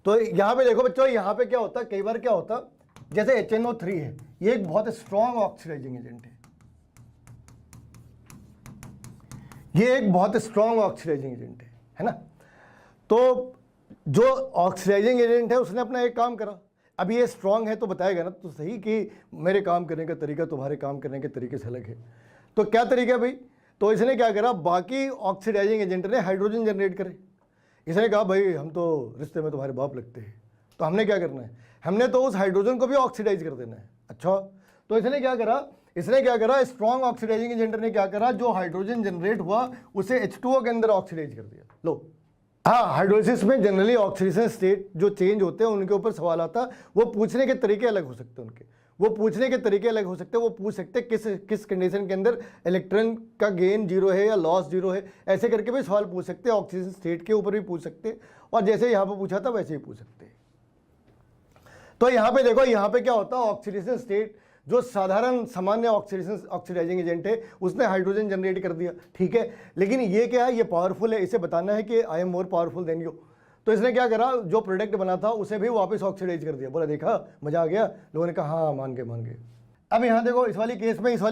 तो यहाँ पे देखो बच्चों, यहाँ पे क्या होता है, कई बार क्या होता जैसे HNO3 है, ये एक बहुत स्ट्रॉन्ग ऑक्सीडाइजिंग एजेंट ये एक बहुत स्ट्रॉन्ग ऑक्सीडाइजिंग एजेंट है ना। तो जो ऑक्सीडाइजिंग एजेंट है उसने अपना एक काम करा, अब ये स्ट्रॉन्ग है तो बताएगा ना तो सही कि मेरे काम करने का तरीका तुम्हारे काम करने के तरीके से अलग है। तो क्या तरीका भाई, तो इसने क्या करा, बाकी ऑक्सीडाइजिंग एजेंट ने हाइड्रोजन जनरेट करे। इसने कहा भाई हम तो रिश्ते में तुम्हारे बाप लगते हैं, तो हमने क्या करना है, हमने तो उस हाइड्रोजन को भी ऑक्सीडाइज कर देना है। अच्छा, तो इसने क्या करा, स्ट्रॉन्ग ऑक्सीडाइजिंग एजेंट ने क्या करा, जो हाइड्रोजन जनरेट हुआ उसे H2O के अंदर ऑक्सीडाइज कर दिया। लो, हाँ, हाइड्रोलिसिस में जनरली ऑक्सीडेशन स्टेट जो चेंज होते हैं उनके ऊपर सवाल आता है। वो पूछने के तरीके अलग हो सकते हैं वो पूछ सकते हैं किस कंडीशन के अंदर इलेक्ट्रॉन का गेन 0 है या लॉस 0 है, ऐसे करके भी सवाल पूछ सकते हैं। ऑक्सीजन स्टेट के ऊपर भी पूछ सकते हैं, और जैसे यहाँ पे पूछा था वैसे ही पूछ सकते हैं। तो यहाँ पे देखो, यहाँ पे क्या होता है, ऑक्सीडेशन स्टेट जो साधारण सामान्य ऑक्सीडाइजिंग एजेंट है उसने हाइड्रोजन जनरेट कर दिया, ठीक है। लेकिन ये क्या है, ये पावरफुल है, इसे बताना है कि I am more powerful than you. तो इसने क्या करा, जो प्रोडक्ट बना था उसे भी वापस ऑक्सीडाइज कर दिया। बोला देखा मजा आ गया, लोगों ने कहा हाँ मान गए। अब यहाँ देखो, इस वाली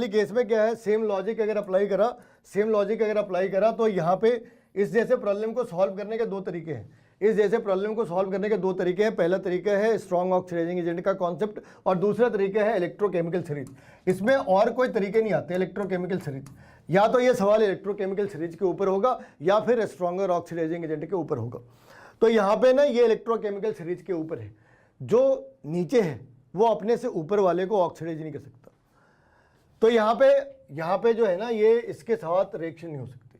केस में क्या है, सेम लॉजिक अगर अप्लाई करा तो यहाँ पे इस जैसे प्रॉब्लम को सॉल्व करने के दो तरीके हैं। पहला तरीका है स्ट्रॉन्ग ऑक्सीडाइजिंग एजेंट का कॉन्सेप्ट, और दूसरा तरीका है इलेक्ट्रोकेमिकल सीरीज। इसमें और कोई तरीके नहीं आते इलेक्ट्रोकेमिकल सीरीज, या तो ये सवाल इलेक्ट्रोकेमिकल सीरीज के ऊपर होगा या फिर स्ट्रॉन्गर ऑक्सीडाइजिंग एजेंट के ऊपर होगा। तो यहाँ पे ना ये इलेक्ट्रोकेमिकल सीरीज के ऊपर है, जो नीचे है वो अपने से ऊपर वाले को ऑक्सीडाइज नहीं कर सकता। तो यहाँ पे जो है ना, ये इसके साथ रिएक्शन नहीं हो सकती,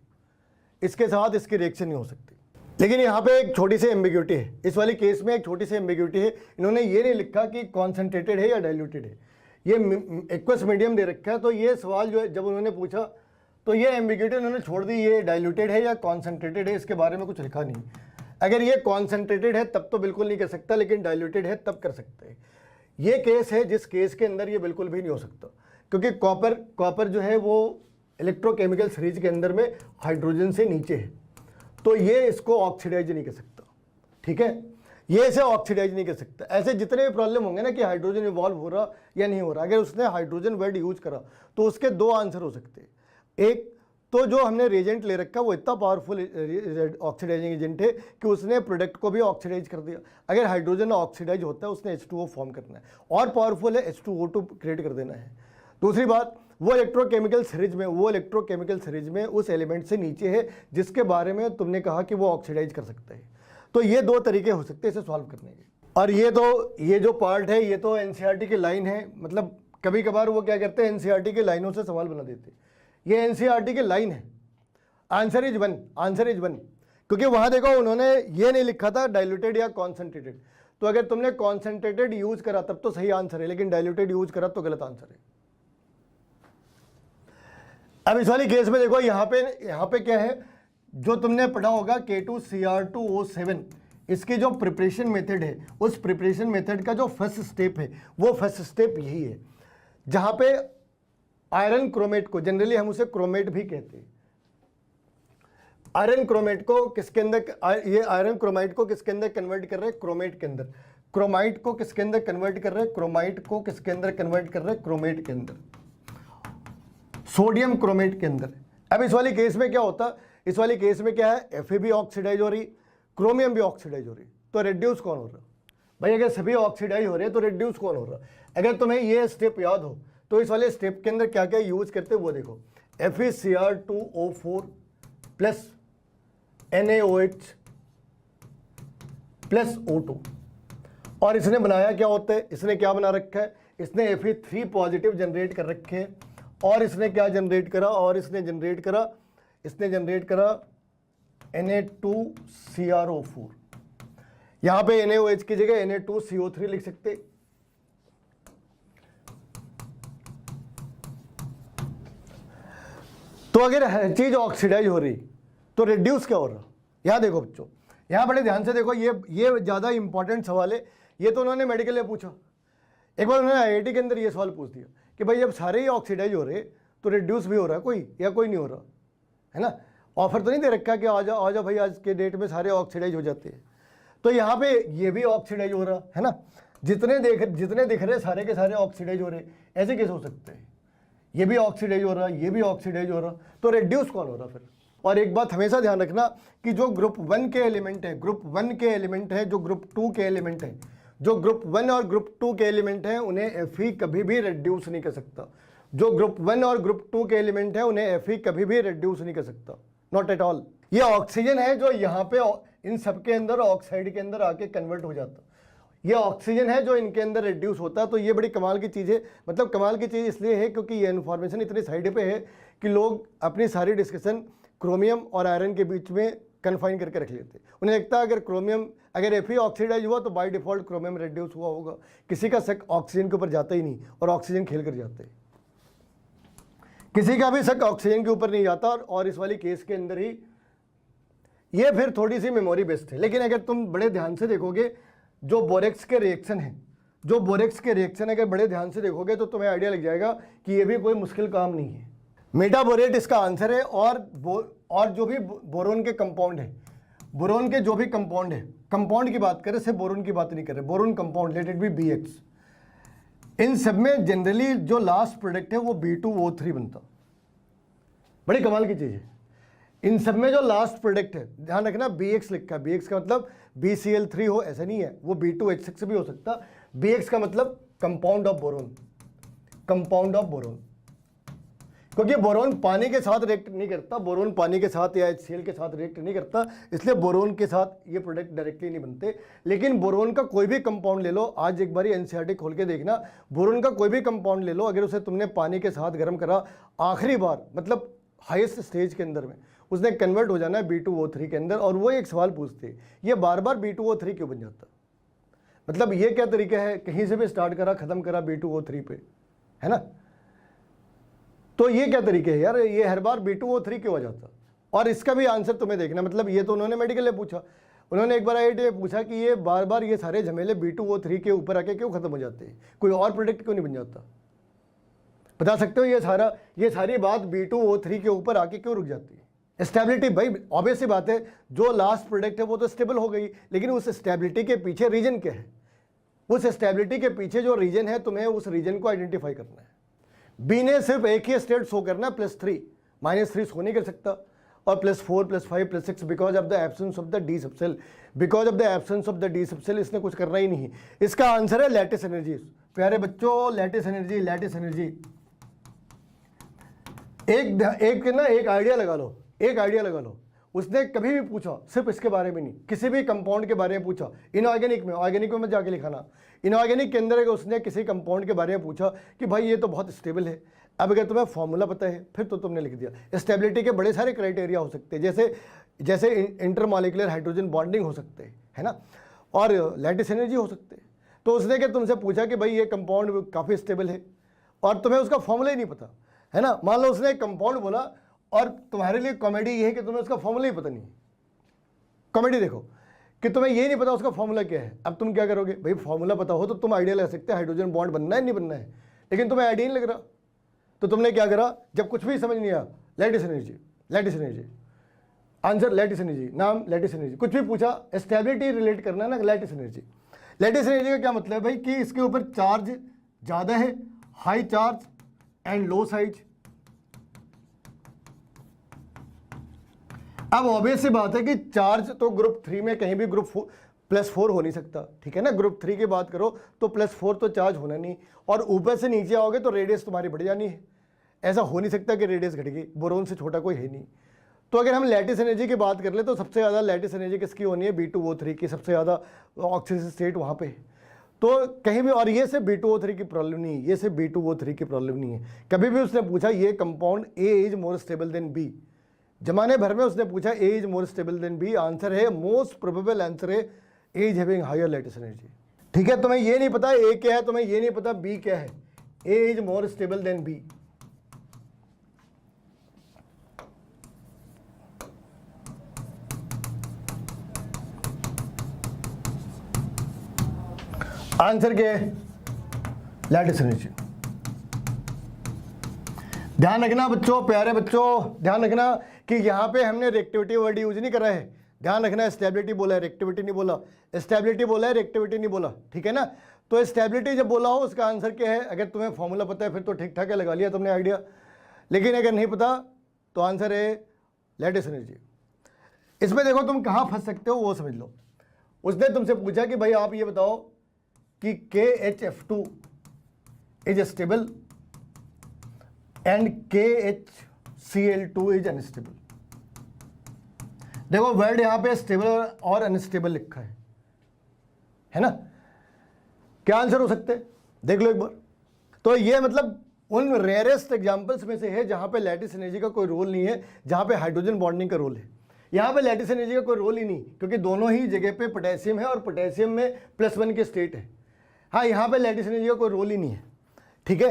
इसकी रिएक्शन नहीं हो सकती। लेकिन यहाँ पे एक छोटी सी एम्बिग्यूटी है, इस वाली केस में एक छोटी सी एम्बिग्यूटी है। इन्होंने ये नहीं लिखा कि कॉन्सेंट्रेटेड है या डाइल्यूटेड है, ये एक्वस मीडियम दे रखा है। तो ये सवाल जो है जब उन्होंने पूछा तो ये एम्बिग्यूटी उन्होंने छोड़ दी, ये डाइल्यूटेड है या कॉन्सेंट्रेटेड है इसके बारे में कुछ लिखा नहीं। अगर ये कॉन्सेंट्रेटेड है तब तो बिल्कुल नहीं कर सकता, लेकिन डाइल्यूटेड है तब कर सकते हैं। ये केस है जिस केस के अंदर ये बिल्कुल भी नहीं हो सकता, क्योंकि कॉपर जो है वो इलेक्ट्रोकेमिकल सीरीज के अंदर में हाइड्रोजन से नीचे है, तो ये इसको ऑक्सीडाइज नहीं कर सकता, ठीक है। ये इसे ऑक्सीडाइज नहीं कर सकता। ऐसे जितने भी प्रॉब्लम होंगे ना कि हाइड्रोजन इवॉल्व हो रहा या नहीं हो रहा, अगर उसने हाइड्रोजन वर्ड यूज करा तो उसके दो आंसर हो सकते हैं। एक तो जो हमने रिएजेंट ले रखा वो इतना पावरफुल ऑक्सीडाइजिंग एजेंट है कि उसने प्रोडक्ट को भी ऑक्सीडाइज कर दिया। अगर हाइड्रोजन ऑक्सीडाइज होता है उसने H2O फॉर्म करना है, और पावरफुल है H2O2 क्रिएट कर देना है। दूसरी बात, वो इलेक्ट्रोकेमिकल सीरीज में उस एलिमेंट से नीचे है जिसके बारे में तुमने कहा कि वो ऑक्सीडाइज कर सकता है। तो ये दो तरीके हो सकते हैं इसे सॉल्व करने के। और ये जो पार्ट है ये तो NCERT की लाइन है, मतलब कभी कभार वो क्या करते हैं NCERT की लाइनों से सवाल बना देते हैं। ये NCERT की लाइन है, आंसर इज वन, क्योंकि वहां देखो उन्होंने ये नहीं लिखा था डाइल्यूटेड या कॉन्सेंट्रेटेड। तो अगर तुमने कॉन्सेंट्रेटेड यूज करा तब तो सही आंसर है, लेकिन डाइल्यूटेड यूज करा तो गलत आंसर है। अब इस वाली केस में देखो, यहाँ पे क्या है, जो तुमने पढ़ा होगा K2Cr2O7, इसकी जो प्रिपरेशन मेथड है, उस प्रिपरेशन मेथड का जो फर्स्ट स्टेप है वो फर्स्ट स्टेप यही है, जहां पे आयरन क्रोमेट को, जनरली हम उसे क्रोमेट भी कहते हैं, आयरन क्रोमेट को किसके अंदर, ये आयरन क्रोमाइट को किसके अंदर कन्वर्ट कर रहे हैं, क्रोमेट के अंदर। क्रोमाइट को किसके अंदर कन्वर्ट कर रहे हैं, क्रोमेट के अंदर, सोडियम क्रोमेट के अंदर। अब इस वाली केस में क्या होता, इस वाली केस में क्या है, Fe भी ऑक्सीडाइज हो रही, क्रोमियम भी ऑक्सीडाइज हो रही, तो रिड्यूस कौन हो रहा भाई? अगर सभी ऑक्सीडाइज हो रहे हैं तो रिड्यूस कौन हो रहा? अगर तुम्हें ये स्टेप याद हो तो इस वाले स्टेप के अंदर क्या क्या यूज करते हैं वो देखो, FeCr2O4 plus NaOH plus O2। और इसने बनाया क्या होता है, इसने क्या बना रखा है, इसने Fe3 पॉजिटिव जनरेट कर रखे हैं, और इसने क्या जनरेट करा, इसने जनरेट करा Na2Cr4। यहां पे NaOH की जगह Na2CO3 लिख सकते। तो अगर हर चीज ऑक्सीडाइज हो रही तो रिड्यूस क्या हो रहा? यहां देखो बच्चों, यहां बड़े ध्यान से देखो, ये ज्यादा इंपॉर्टेंट सवाल है। ये तो उन्होंने मेडिकल में पूछा, एक बार उन्होंने IIT के अंदर ये सवाल पूछ दिया कि भाई जब सारे ही ऑक्सीडाइज हो रहे तो रिड्यूस भी हो रहा है कोई या कोई नहीं हो रहा, है ना। ऑफर तो नहीं दे रखा कि आ जाओ भाई, आज के डेट में सारे ऑक्सीडाइज हो जाते हैं। तो यहाँ पे ये भी ऑक्सीडाइज हो रहा है ना, जितने दिख रहे सारे के सारे ऑक्सीडाइज हो रहे, ऐसे कैसे हो सकते हैं? ये भी ऑक्सीडाइज हो रहा, ये भी ऑक्सीडाइज हो रहा, तो रेड्यूस कौन हो रहा फिर? और एक बात हमेशा ध्यान रखना कि जो ग्रुप 1 के एलिमेंट है, ग्रुप 1 के एलिमेंट है, जो ग्रुप 2 के एलिमेंट है, जो ग्रुप 1 और ग्रुप 2 के एलिमेंट हैं उन्हें Fe कभी भी रेड्यूस नहीं कर सकता। जो ग्रुप 1 और ग्रुप 2 के एलिमेंट हैं उन्हें Fe कभी भी रेड्यूस नहीं कर सकता, नॉट एट ऑल। ये ऑक्सीजन है जो यहाँ पे इन सब के अंदर ऑक्साइड के अंदर आके कन्वर्ट हो जाता, ये ऑक्सीजन है जो इनके अंदर रिड्यूस होता। तो ये बड़ी कमाल की चीज़ है, मतलब कमाल की चीज़ इसलिए है क्योंकि ये इन्फॉर्मेशन इतनी साइड पे है कि लोग अपनी सारी डिस्कशन क्रोमियम और आयरन के बीच में कन्फाइन करके रख लेते। उन्हें लगता है अगर Fe ऑक्सीडाइज हुआ तो बाय डिफॉल्ट क्रोमियम रिड्यूस हुआ होगा। किसी का शक ऑक्सीजन के ऊपर जाता ही नहीं और ऑक्सीजन खेल कर जाते, किसी का भी शक ऑक्सीजन के ऊपर नहीं जाता। और इस वाली केस के अंदर ही ये फिर थोड़ी सी मेमोरी बेस्ड है। लेकिन अगर तुम बड़े ध्यान से देखोगे जो बोरेक्स के रिएक्शन है, जो बोरेक्स के रिएक्शन अगर बड़े ध्यान से देखोगे तो तुम्हें आइडिया लग जाएगा कि ये भी कोई मुश्किल काम नहीं है। मेटाबोरेट इसका आंसर है। और जो भी बोरोन के कंपाउंड है, बोरोन के जो भी कंपाउंड है, कंपाउंड की बात करें, सिर्फ बोरोन की बात नहीं कर रहे, boron compound let it be BX, इन सब में जनरली जो लास्ट प्रोडक्ट है वो B2O3 बनता। बड़ी कमाल की चीज़ है। इन सब में जो लास्ट प्रोडक्ट है, ध्यान रखना BX लिखा है, BX का मतलब BCl3 हो ऐसा नहीं है, वो B2H6 भी हो सकता। BX का मतलब compound of boron, compound of boron, क्योंकि बोरोन पानी के साथ रिएक्ट नहीं करता, बोरोन पानी के साथ या HCl के साथ रिएक्ट नहीं करता, इसलिए बोरोन के साथ ये प्रोडक्ट डायरेक्टली नहीं बनते। लेकिन बोरोन का कोई भी कंपाउंड ले लो, आज एक बार NCERT खोल के देखना, बोरोन का कोई भी कंपाउंड ले लो, अगर उसे तुमने पानी के साथ गर्म करा आखिरी बार, मतलब हाईएस्ट स्टेज के अंदर में, उसने कन्वर्ट हो जाना है B2O3 के अंदर। और वो एक सवाल पूछते, ये बार बार B2O3 क्यों बन जाता? मतलब ये क्या तरीका है, कहीं से भी स्टार्ट करा खत्म करा B2O3 पे, है ना? तो ये क्या तरीके है यार, ये हर बार B2O3 क्यों आ जाता? और इसका भी आंसर तुम्हें देखना, मतलब ये तो उन्होंने मेडिकल में पूछा, उन्होंने एक बार IIT में पूछा कि ये बार बार ये सारे झमेले B2O3 के ऊपर आके क्यों खत्म हो जाते हैं, कोई और प्रोडक्ट क्यों नहीं बन जाता? बता सकते हो ये सारी बात B2O3 के ऊपर आके क्यों रुक जाती है? स्टेबिलिटी, भाई ऑब्वियस सी बात है, जो लास्ट प्रोडक्ट है वो तो स्टेबल हो गई, लेकिन उस स्टेबिलिटी के पीछे रीजन क्या है? उस स्टेबिलिटी के पीछे जो रीजन है, तुम्हें उस रीजन को आइडेंटिफाई करना है। बी ने सिर्फ एक ही स्टेट शो करना है, +3, -3 शो नहीं कर सकता, और +4 +5 +6 because of the absence of the D subshell, because of the absence of the D subshell इसने कुछ करना ही नहीं। इसका आंसर है लैटिस एनर्जी। प्यारे बच्चों, लैटिस एनर्जी, लैटिस एनर्जी, एक आइडिया लगा लो, एक आइडिया लगा लो। उसने कभी भी पूछा, सिर्फ इसके बारे में नहीं, किसी भी कंपाउंड के बारे में पूछा, इनऑर्गेनिक में, ऑर्गेनिक में जाके लिखाना, इनऑर्गेनिक के अंदर उसने किसी कंपाउंड के बारे में पूछा कि भाई ये तो बहुत स्टेबल है। अब अगर तुम्हें फॉर्मूला पता है फिर तो तुमने लिख दिया। स्टेबिलिटी के बड़े सारे क्राइटेरिया हो सकते हैं, जैसे इंटरमॉलिक्यूलर हाइड्रोजन बॉन्डिंग हो सकते हैं, है ना, और लैटिस एनर्जी हो सकते हैं। तो उसने क्या तुमसे पूछा कि भाई ये कंपाउंड काफ़ी स्टेबल है और तुम्हें उसका फॉर्मूला ही नहीं पता, है ना। मान लो उसने एक कंपाउंड बोला और तुम्हारे लिए कॉमेडी ये है कि तुम्हें उसका फॉर्मूला ही पता नहीं। कॉमेडी देखो कि तुम्हें ये नहीं पता उसका फॉर्मूला क्या है। अब तुम क्या करोगे, भाई फॉर्मूला पता हो तो तुम आइडिया लगा सकते हैं हाइड्रोजन बॉन्ड बनना है नहीं बनना है, लेकिन तुम्हें आइडिया नहीं लग रहा। तो तुमने क्या करा, जब कुछ भी समझ नहीं आया, lattice energy, lattice energy, answer lattice energy, नाम लैटिस एनर्जी, कुछ भी पूछा स्टेबिलिटी रिलेट करना है ना, लैटिस एनर्जी। लैटिस एनर्जी का क्या मतलब है भाई कि इसके ऊपर चार्ज ज़्यादा है, high charge and low size. अब ऑब्वियस सी बात है कि चार्ज तो ग्रुप 3 में कहीं भी ग्रुप +4 हो नहीं सकता, ठीक है ना। ग्रुप 3 की बात करो तो +4 तो चार्ज होना नहीं, और ऊपर से नीचे आओगे तो रेडियस तुम्हारी बढ़ जानी है। ऐसा हो नहीं सकता कि रेडियस घटेगी, बोरोन से छोटा कोई है नहीं। तो अगर हम लैटिस एनर्जी की बात कर ले तो सबसे ज़्यादा लैटिस एनर्जी किसकी होनी है, B2O3 की, सबसे ज़्यादा ऑक्सीजन स्टेट वहाँ पे। तो कहीं भी, और ये सिर्फ B2O3 की प्रॉब्लम नहीं है, ये सिर्फ B2O3 की प्रॉब्लम नहीं है। कभी भी उसने पूछा ये compound A is more stable than B, जमाने भर में उसने पूछा A is more stable than B, answer है मोस्ट प्रोबेबल आंसर है A is having higher lattice energy. ठीक है, तुम्हें ये नहीं पता A क्या है, तुम्हें ये नहीं पता B क्या है, A is more stable than B। Answer क्या है, लैटिस एनर्जी। ध्यान रखना बच्चों, प्यारे बच्चों, ध्यान रखना कि यहाँ पे हमने रिएक्टिविटी वर्ड यूज नहीं करा है। ध्यान रखना, स्टेबिलिटी बोला है, रिएक्टिविटी नहीं बोला। स्टेबिलिटी बोला है, रिएक्टिविटी नहीं बोला, ठीक है ना। तो स्टेबिलिटी जब बोला हो उसका आंसर क्या है? अगर तुम्हें फॉर्मूला पता है फिर तो ठीक ठाक है, लगा लिया तुमने आइडिया, लेकिन अगर नहीं पता तो आंसर है लैटिस एनर्जी। इसमें देखो तुम कहाँ फंस सकते हो वो समझ लो। उसने तुमसे पूछा कि भाई आप ये बताओ कि KHF2 is stable and KHCl2 is unstable. देखो वर्ड यहां पे स्टेबल और अनस्टेबल लिखा है ना। क्या आंसर हो सकते हैं देख लो एक बार। तो ये मतलब उन रेयरेस्ट एग्जांपल्स में से है जहां पे लैटिस एनर्जी का कोई रोल नहीं है, जहां पे हाइड्रोजन बॉन्डिंग का रोल है। यहां पे लैटिस एनर्जी का कोई रोल ही नहीं, क्योंकि दोनों ही जगह पे पोटेशियम है और पोटेशियम में +1 की स्टेट है। हाँ, यहां पे लैटिस एनर्जी का कोई रोल ही नहीं है, ठीक है।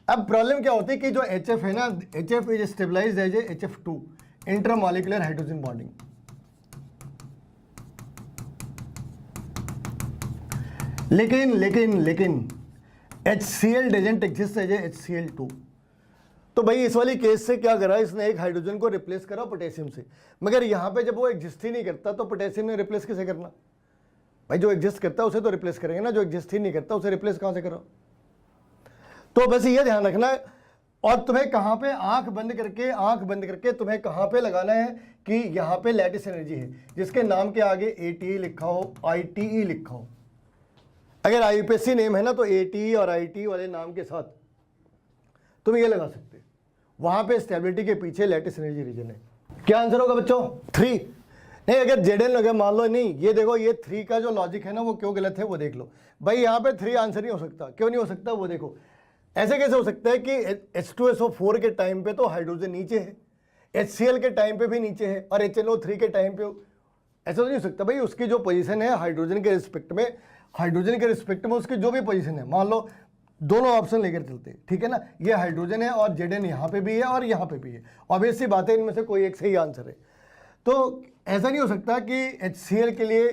अब प्रॉब्लम क्या होती है कि जो HF है ना, HF is stabilised as HF2 intramolecular hydrogen bonding. लेकिन HCl doesn't exist as HCl2। तो भाई इस वाली केस से क्या करा, इसने एक हाइड्रोजन को रिप्लेस करा पोटेशियम से, मगर यहाँ पे जब वो एग्जिस्ट ही नहीं करता तो पोटेशियम ने रिप्लेस कैसे करना? भाई जो एग्जिस्ट करता है उसे तो रिप्लेस करेंगे ना, जो एग्जिस्ट ही नहीं करता उसे रिप्लेस कहाँ से करो? तो बस ये ध्यान रखना है। और तुम्हें कहाँ पे आंख बंद करके तुम्हें कहाँ पे लगाना है कि यहाँ पे लैटिस एनर्जी है, जिसके नाम के आगे ATE लिखा हो, ITE लिखा हो। अगर IUPAC नेम है ना तो ATE और ITE वाले नाम के साथ तुम ये लगा सकते, वहां पे स्टेबिलिटी के पीछे लैटिस एनर्जी रीजन है। क्या आंसर होगा बच्चों? 3। नहीं, अगर ZN लगे मान लो, नहीं ये देखो, ये 3 का जो लॉजिक है ना वो क्यों गलत है वो देख लो। भाई यहाँ पे 3 आंसर नहीं हो सकता। क्यों नहीं हो सकता वो देखो। ऐसे कैसे हो सकता है कि H2SO4 के टाइम पे तो हाइड्रोजन नीचे है, HCl के टाइम पे भी नीचे है, और HNO3 के टाइम पे ऐसा तो नहीं हो सकता। भाई उसकी जो पोजीशन है हाइड्रोजन के रिस्पेक्ट में उसकी जो भी पोजीशन है, मान लो दोनों ऑप्शन लेकर चलते हैं, ठीक है ना। ये हाइड्रोजन है और ZN यहाँ पे भी है और यहाँ पे भी है, ऑब्वियस सी बात है इनमें से कोई एक सही आंसर है। तो ऐसा नहीं हो सकता कि HCl के लिए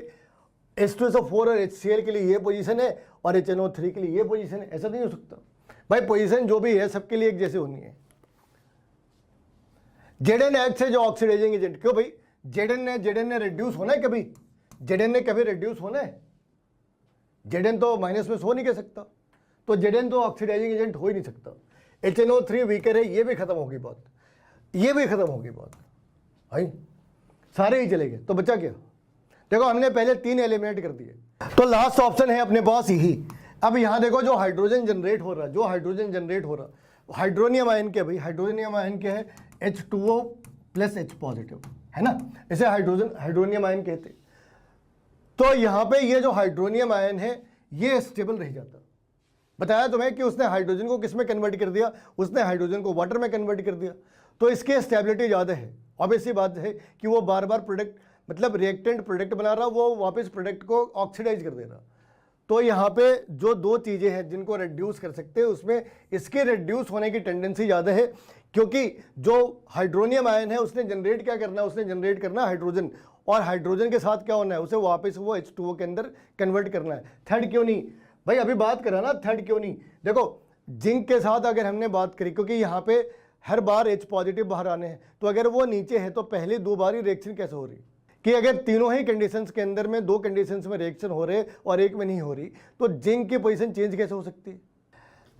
H2SO4 और HCl के लिए ये पोजीशन है और HNO3 के लिए ये पोजीशन है, ऐसा नहीं हो सकता। भाई पोजीशन जो भी है सबके लिए एक जैसे होनी है। ZN एक्ट से जो ऑक्सीडाइजिंग एजेंट, क्यों भाई ZN ने रिड्यूस होना है कभी? ZN ने कभी रिड्यूस होना है? ZN तो माइनस में हो नहीं कह सकता, तो ZN तो ऑक्सीडाइजिंग एजेंट हो ही नहीं सकता। HNO3 वीकर है, ये भी खत्म होगी बात, ये भी खत्म होगी बात भाई, सारे ही चले गए। तो बचा क्या? देखो हमने पहले 3 एलिमिनेट कर दिए, तो लास्ट ऑप्शन है अपने पास यही। अब यहाँ देखो जो हाइड्रोजन जनरेट हो रहा, हाइड्रोनियम आयन क्या भाई? हाइड्रोनियम आयन क्या है? H2O + H पॉजिटिव है ना, इसे हाइड्रोनियम आयन कहते। तो यहाँ पे ये जो हाइड्रोनियम आयन है ये स्टेबल रह जाता। बताया तुम्हें कि उसने हाइड्रोजन को किस में कन्वर्ट कर दिया? उसने हाइड्रोजन को वाटर में कन्वर्ट कर दिया, तो इसकी स्टेबिलिटी ज़्यादा है। ऑब्वियसली बात है कि वो बार बार प्रोडक्ट, मतलब रिएक्टेंट प्रोडक्ट बना रहा, वो वापस प्रोडक्ट को ऑक्सीडाइज कर दे रहा। तो यहाँ पे जो 2 चीज़ें हैं जिनको रिड्यूस कर सकते हैं, उसमें इसके रिड्यूस होने की टेंडेंसी ज़्यादा है, क्योंकि जो हाइड्रोनियम आयन है उसने जनरेट क्या करना है? उसने जनरेट करना हाइड्रोजन, और हाइड्रोजन के साथ क्या होना है? उसे वापस वो H2O के अंदर कन्वर्ट करना है। थर्ड क्यों नहीं भाई? अभी बात करा ना, थर्ड क्यों नहीं? देखो जिंक के साथ अगर हमने बात करी, क्योंकि यहाँ पे हर बार H पॉजिटिव बाहर आने हैं, तो अगर वो नीचे है तो पहले 2 बार ही रिएक्शन कैसे हो रही? कि अगर तीनों ही कंडीशंस के अंदर में 2 कंडीशंस में रिएक्शन हो रहे और एक में नहीं हो रही, तो जिंक की पोजीशन चेंज कैसे हो सकती है?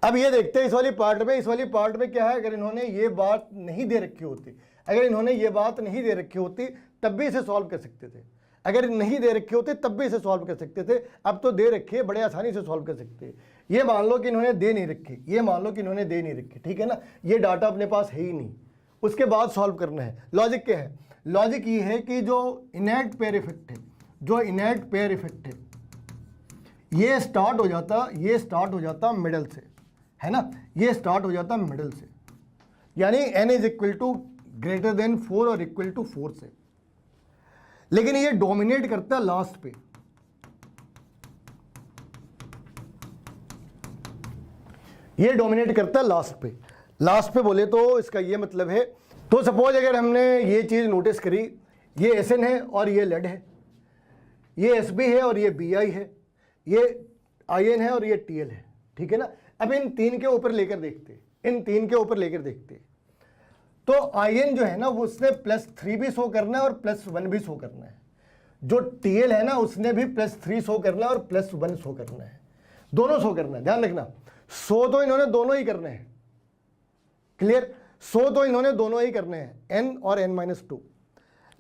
अब ये देखते हैं इस वाली पार्ट में क्या है। अगर इन्होंने ये बात नहीं दे रखी होती, तब भी इसे सॉल्व कर सकते थे। अगर नहीं दे रखे होते तब भी इसे सॉल्व कर सकते थे। अब तो दे रखे, बड़े आसानी से सॉल्व कर सकते हैं। ये मान लो कि इन्होंने दे नहीं रखी, ठीक है ना, ये डाटा अपने पास है ही नहीं, उसके बाद सॉल्व करना है। लॉजिक क्या है? लॉजिक ये है कि जो इनर्ट पेयर इफेक्ट है, ये स्टार्ट हो जाता मिडल से, है ना, ये स्टार्ट हो जाता मिडल से, यानी n is equal to greater than 4 और इक्वल टू 4 से, लेकिन ये डोमिनेट करता है लास्ट पे। लास्ट पे बोले तो इसका ये मतलब है, तो सपोज अगर हमने ये चीज नोटिस करी, ये Sn है और ये लेड है, ये Sb है और ये Bi है, ये In है और ये Tl है, ठीक है ना। अब इन 3 के ऊपर लेकर देखते, तो In जो है ना वो उसने +3 भी शो करना है और +1 भी शो करना है। जो Tl है ना उसने भी +3 शो करना है और +1 शो करना है, दोनों शो करना है, ध्यान रखना। शो तो इन्होंने दोनों ही करने हैं, क्लियर, शो तो इन्होंने दोनों ही करने हैं, n और n-2।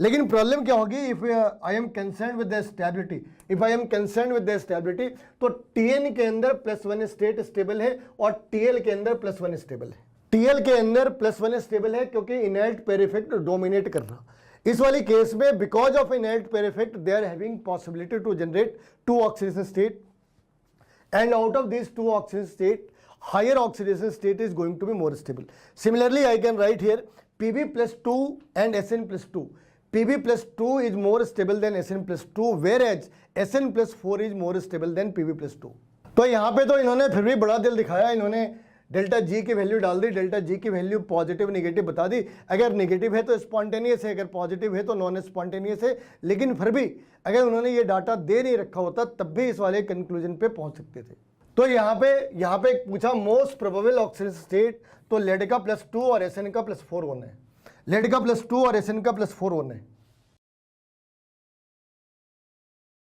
लेकिन प्रॉब्लम क्या होगी, if I am concern with the stability, if I am concern with the stability, तो Tn के अंदर +1 स्टेट स्टेबल है और Tl के अंदर +1 स्टेबल है। Tl के अंदर +1 स्टेबल है क्योंकि इनर्ट पेयर इफेक्ट डोमिनेट कर रहा। इस वाली केस में because of inert pair effect they are having possibility to generate 2 oxidation state, and out of these 2 oxidation state, higher oxidation state is going to be more stable. Similarly, I can write here Pb+2 and Sn+2. Pb+2 is more stable than Sn+2, whereas Sn+4 is more stable than Pb+2. तो यहाँ पे तो इन्होंने फिर भी बड़ा दिल दिखाया, इन्होंने डेल्टा जी की वैल्यू डाल दी, डेल्टा जी की वैल्यू पॉजिटिव नेगेटिव बता दी। अगर नेगेटिव है तो स्पॉन्टेनियस है, अगर पॉजिटिव है तो नॉन स्पॉन्टेनियस है। लेकिन फिर भी अगर उन्होंने ये डाटा दे नहीं रखा होता तब भी इस वाले कंक्लूजन पे पहुंच सकते थे। तो यहाँ पे पूछा मोस्ट प्रोबेबल ऑक्सीडेशन स्टेट, तो लेड का +2 और Sn का +4 होना है, लेड का +2 और Sn का +4 होना है।